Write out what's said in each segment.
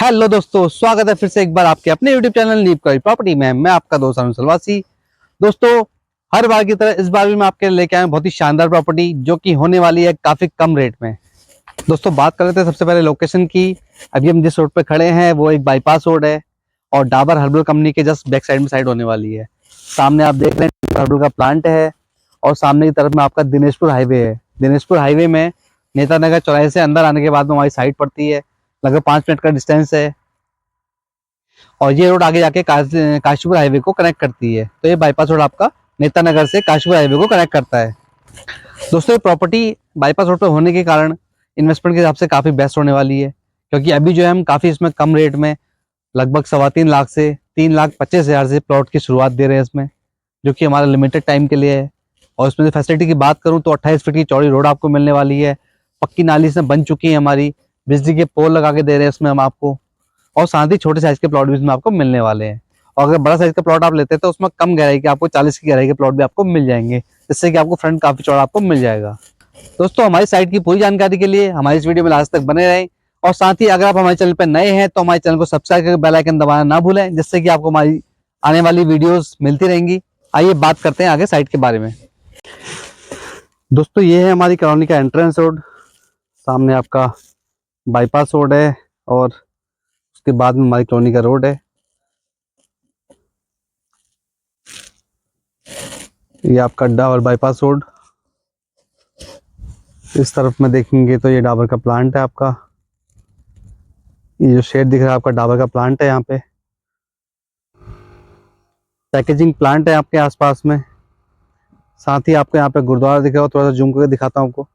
Hello दोस्तों, स्वागत है फिर से एक बार आपके अपने यूट्यूब चैनल नीप करी प्रॉपर्टी में। मैं आपका दोस्त अरुण सलवासी। दोस्तों, हर बार की तरह इस बार भी मैं आपके लिए लेके आया हूं बहुत ही शानदार प्रॉपर्टी जो कि होने वाली है काफी कम रेट में। दोस्तों, बात कर लेते हैं सबसे पहले लोकेशन की। अभी हम जिस रोड पे खड़े हैं वो एक बाईपास रोड है और डाबर हर्बल कंपनी के जस्ट बैक साइड में साइड होने वाली है। सामने आप देख रहे हैं हर्बल का प्लांट है और सामने की तरफ में आपका दिनेशपुर हाईवे है। दिनेशपुर हाईवे में नेता नगर चौराहे से अंदर आने के बाद में हमारी साइड पड़ती है। लगभग 5 मिनट का डिस्टेंस है और ये रोड आगे जाके काशीपुर हाईवे को कनेक्ट करती है। तो ये बाईपास रोड आपका नेता नगर से काशीपुर हाईवे को कनेक्ट करता है। दोस्तों, ये प्रॉपर्टी बाईपास रोड पर होने के कारण इन्वेस्टमेंट के हिसाब से काफ़ी बेस्ट होने वाली है, क्योंकि अभी जो है हम काफ़ी इसमें कम रेट में लगभग 3.25 लाख से 3,25,000 से प्लॉट की शुरुआत दे रहे हैं इसमें, जो कि हमारा लिमिटेड टाइम के लिए है। और इसमें फैसिलिटी की बात करूँ तो 28 फीट की चौड़ी रोड आपको मिलने वाली है। पक्की नाली इसमें बन चुकी है हमारी। बिजली के पोल लगा के दे रहे हैं इसमें हम आपको, और साथ ही छोटे साइज के प्लॉट भी इसमें आपको मिलने वाले हैं। और अगर बड़ा साइज का प्लॉट आप लेते हैं तो उसमें कम गहराई के आपको 40 की गहराई के प्लॉट भी आपको मिल जाएंगे, जिससे कि आपको फ्रंट काफी चौड़ा आपको मिल जाएगा। दोस्तों, हमारी साइट की पूरी जानकारी के लिए हमारी इस वीडियो में लास्ट तक बने रहें। और साथ ही अगर आप हमारे चैनल पर नए हैं तो हमारे चैनल को सब्सक्राइब करके बेल आइकन दबाना ना भूलें, जिससे कि आपको हमारी आने वाली वीडियोस मिलती रहेंगी। आइए बात करते हैं आगे साइट के बारे में। दोस्तों, ये है हमारी कॉलोनी का एंट्रेंस रोड। सामने आपका बाईपास रोड है और उसके बाद में हमारी कॉलोनी का रोड है। ये आपका डाबर बाईपास रोड। इस तरफ में देखेंगे तो ये डाबर का प्लांट है आपका। ये जो शेड दिख रहा है आपका डाबर का प्लांट है। यहाँ पे पैकेजिंग प्लांट है आपके आसपास में। साथ ही आपको यहाँ पे गुरुद्वारा दिख रहा हो, थोड़ा सा जूम करके दिखाता हूँ आपको।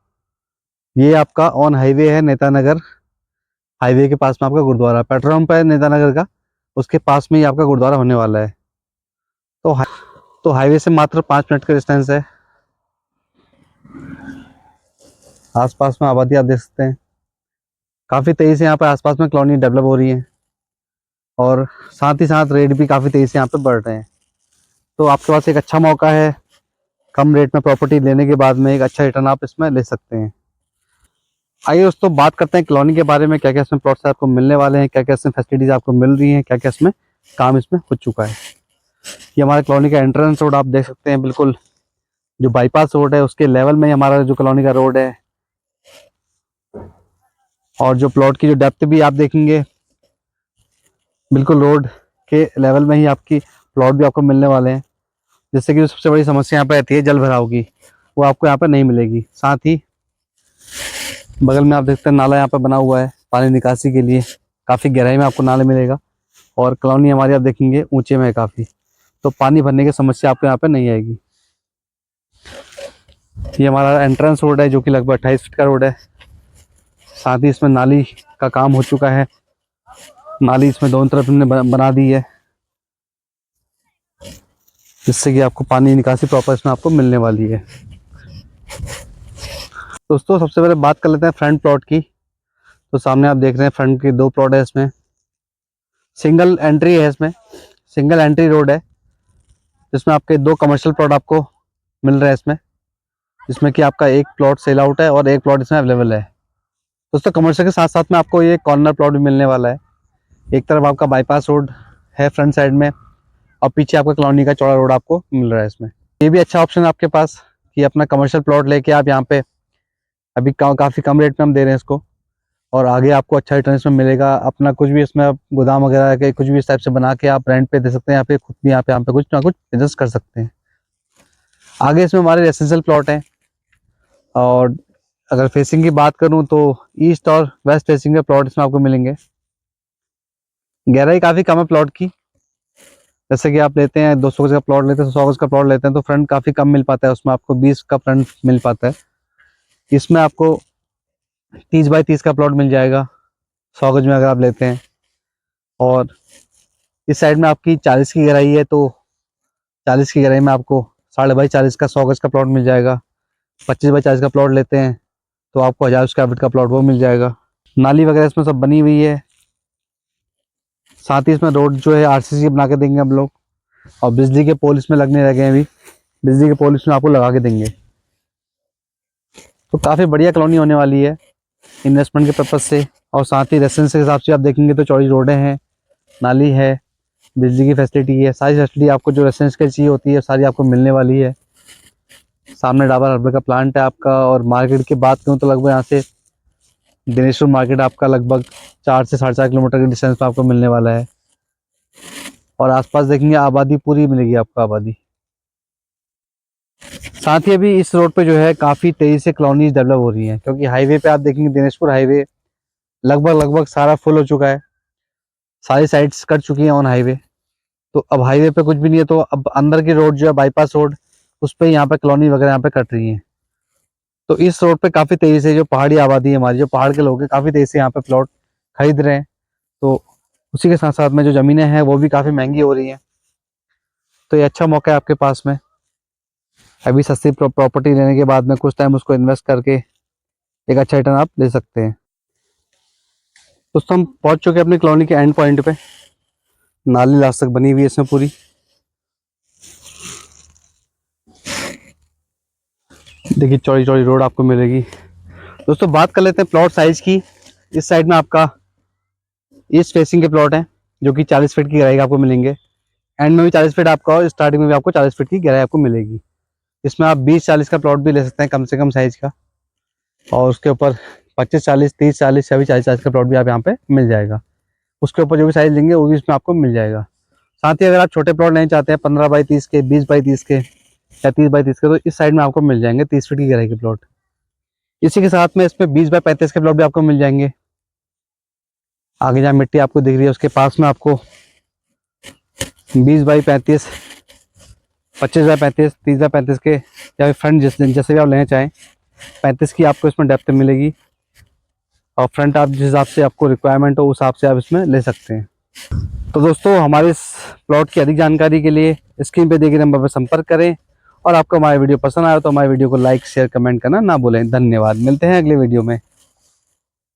ये आपका ऑन हाईवे है, नेता नगर हाईवे के पास में आपका गुरुद्वारा। पेट्रोल पंप है नेता नगर का, उसके पास में ही आपका गुरुद्वारा होने वाला है। तो हाईवे से मात्र 5 मिनट का डिस्टेंस है। आसपास में आबादी आप देख सकते हैं, काफ़ी तेज़ी से यहाँ पे आसपास में कॉलोनी डेवलप हो रही है और साथ ही साथ रेट भी काफ़ी तेज़ी से यहाँ पे बढ़ रहे हैं। तो आपके पास एक अच्छा मौका है, कम रेट में प्रॉपर्टी लेने के बाद में एक अच्छा रिटर्न आप इसमें ले सकते हैं। आइए दोस्तों, बात करते हैं कॉलोनी के बारे में। क्या क्या इसमें प्लॉट्स आपको मिलने वाले हैं, क्या क्या इसमें फैसिलिटीज आपको मिल रही हैं, क्या क्या इसमें काम इसमें हो चुका है। ये हमारे कॉलोनी का एंट्रेंस रोड आप देख सकते हैं, बिल्कुल जो बाईपास रोड है उसके लेवल में ही हमारा जो कॉलोनी का रोड है। और जो प्लॉट की जो डेप्थ भी आप देखेंगे, बिल्कुल रोड के लेवल में ही आपकी प्लॉट भी आपको मिलने वाले हैं। जिससे कि जो सबसे बड़ी समस्या यहाँ पे रहती है जल भराव की, वो आपको यहाँ पे नहीं मिलेगी। साथ ही बगल में आप देखते हैं नाला यहाँ पे बना हुआ है पानी निकासी के लिए, काफ़ी गहराई में आपको नाला मिलेगा। और कॉलोनी हमारी आप देखेंगे ऊंचे में है काफ़ी, तो पानी भरने की समस्या आपको यहाँ पे नहीं आएगी। ये हमारा एंट्रेंस रोड है जो कि लगभग 28 फीट का रोड है। साथ ही इसमें नाली का काम हो चुका है। नाली इसमें दोनों तरफ हमने बना दी है, जिससे कि आपको पानी निकासी प्रॉपर इसमें आपको मिलने वाली है। दोस्तों, सबसे पहले बात कर लेते हैं फ्रंट प्लॉट की। तो सामने आप देख रहे हैं फ्रंट के 2 प्लॉट है इसमें। सिंगल एंट्री है इसमें, सिंगल एंट्री रोड है, जिसमें आपके 2 कमर्शियल प्लॉट आपको मिल रहे हैं इसमें, जिसमें कि आपका एक प्लॉट सेल आउट है और एक प्लॉट इसमें अवेलेबल है। दोस्तों, कमर्शियल के साथ साथ में आपको ये कॉर्नर प्लॉट भी मिलने वाला है। एक तरफ आपका बाईपास रोड है फ्रंट साइड में और पीछे आपका कॉलोनी का चौड़ा रोड आपको मिल रहा है इसमें। ये भी अच्छा ऑप्शन है आपके पास कि अपना कमर्शियल प्लॉट लेके आप यहाँ पे अभी काफ़ी कम रेट में हम दे रहे हैं इसको, और आगे आपको अच्छा रिटर्न इसमें मिलेगा। अपना कुछ भी इसमें आप गोदाम वगैरह के कुछ भी इस टाइप से बना के आप रेंट पे दे सकते हैं, यहाँ पे खुद भी यहाँ पे कुछ ना कुछ बिजनेस कर सकते हैं। आगे इसमें हमारे रेसिडेंशियल प्लॉट हैं, और अगर फेसिंग की बात करूं तो ईस्ट और वेस्ट फेसिंग के प्लॉट इसमें आपको मिलेंगे। गहराई काफ़ी कम है प्लॉट की। जैसे कि आप लेते हैं 200 गज का प्लॉट लेते हैं, 100 गज का प्लॉट लेते हैं तो फ्रंट काफ़ी कम मिल पाता है, उसमें आपको 20 का फ्रंट मिल पाता है। इसमें आपको 30 बाई 30 का प्लॉट मिल जाएगा 100 गज में अगर आप लेते हैं। और इस साइड में आपकी 40 की गहराई है, तो 40 की गहराई में आपको 40.5 का 100 गज का प्लॉट मिल जाएगा। 25 बाई 40 का प्लॉट लेते हैं तो आपको 1000 स्क्वायर फीट का प्लॉट वो मिल जाएगा। नाली वगैरह इसमें सब बनी हुई है। साथ ही इसमें रोड जो है आरसीसी बना के देंगे हम लोग, और बिजली के पोल इसमें लगने लगे हैं। अभी बिजली के पोल इसमें आपको लगा के देंगे। तो काफ़ी बढ़िया कॉलोनी होने वाली है इन्वेस्टमेंट के पर्पज़ से, और साथ ही रेसिडेंस के हिसाब से आप देखेंगे तो चौड़ी रोडें हैं, नाली है, बिजली की फैसिलिटी है, सारी फैसिलिटी आपको जो रेसिडेंस के चाहिए होती है सारी आपको मिलने वाली है। सामने डाबर हर्बल का प्लांट है आपका। और मार्केट की बात करूँ तो लगभग यहाँ से दिनेशपुर मार्केट आपका लगभग 4 से 4.5 किलोमीटर के डिस्टेंस पर आपको मिलने वाला है। और आसपास देखेंगे आबादी पूरी मिलेगी आपको, आबादी। साथ ही अभी इस रोड पे जो है काफ़ी तेज़ी से कॉलोनीज डेवलप हो रही हैं, क्योंकि हाईवे पे आप देखेंगे दिनेशपुर हाईवे लगभग सारा फुल हो चुका है, सारी साइड्स कट चुकी हैं ऑन हाईवे। तो अब हाईवे पे कुछ भी नहीं है, तो अब अंदर की रोड जो है बाईपास रोड, उस पर यहाँ पे कॉलोनी वगैरह यहाँ पे कट रही हैं। तो इस रोड पे काफ़ी तेज़ी से जो पहाड़ी आबादी है हमारी, जो पहाड़ के लोग हैं, काफ़ी तेज़ी से यहाँ पे प्लॉट खरीद रहे हैं। तो उसी के साथ साथ में जो ज़मीनें हैं वो भी काफ़ी महंगी हो रही हैं। तो ये अच्छा मौका है आपके पास में, अभी सस्ती प्रॉपर्टी लेने के बाद में कुछ टाइम उसको इन्वेस्ट करके एक अच्छा रिटर्न आप ले सकते हैं। दोस्तों हम पहुंच चुके हैं अपनी कॉलोनी के एंड पॉइंट पे। नाली लास्ट तक बनी हुई है इसमें पूरी। देखिए चौड़ी चौड़ी रोड आपको मिलेगी। दोस्तों बात कर लेते हैं प्लॉट साइज की। इस साइड में आपका ईस्ट फेसिंग के प्लॉट हैं जो कि 40 फीट की गहराई आपको मिलेंगे। एंड में भी 40 फीट आपका और स्टार्टिंग में भी आपको 40 फीट की गहराई आपको मिलेगी। इसमें आप 20-40 का प्लॉट भी ले सकते हैं कम से कम साइज का, और उसके ऊपर 25-40, 30-40 या भी 40-40 का प्लॉट भी आप यहाँ पे मिल जाएगा। उसके ऊपर जो भी साइज लेंगे वो भी इसमें आपको मिल जाएगा। साथ ही अगर आप छोटे प्लॉट लेना चाहते हैं 15x30 के, 20x30 के या 30x30 के, तो इस साइड में आपको मिल जाएंगे 30 फीट की गहराई के प्लॉट। इसी के साथ में इसमें 20x35 के प्लॉट भी आपको मिल जाएंगे। आगे जहाँ मिट्टी आपको दिख रही है उसके पास में आपको 20x35, 25x35, 30x35 के या फ्रंट जैसे भी आप लेना चाहें 35 की आपको इसमें डेप्थ मिलेगी। और फ्रंट आप जिस हिसाब से आपको रिक्वायरमेंट हो उस हिसाब से आप इसमें ले सकते हैं। तो दोस्तों हमारे इस प्लॉट की अधिक जानकारी के लिए स्क्रीन पे दिए गए नंबर पर संपर्क करें। और आपको हमारी वीडियो पसंद आया तो हमारी वीडियो को लाइक, शेयर, कमेंट करना ना भूलें। धन्यवाद। मिलते हैं अगले वीडियो में।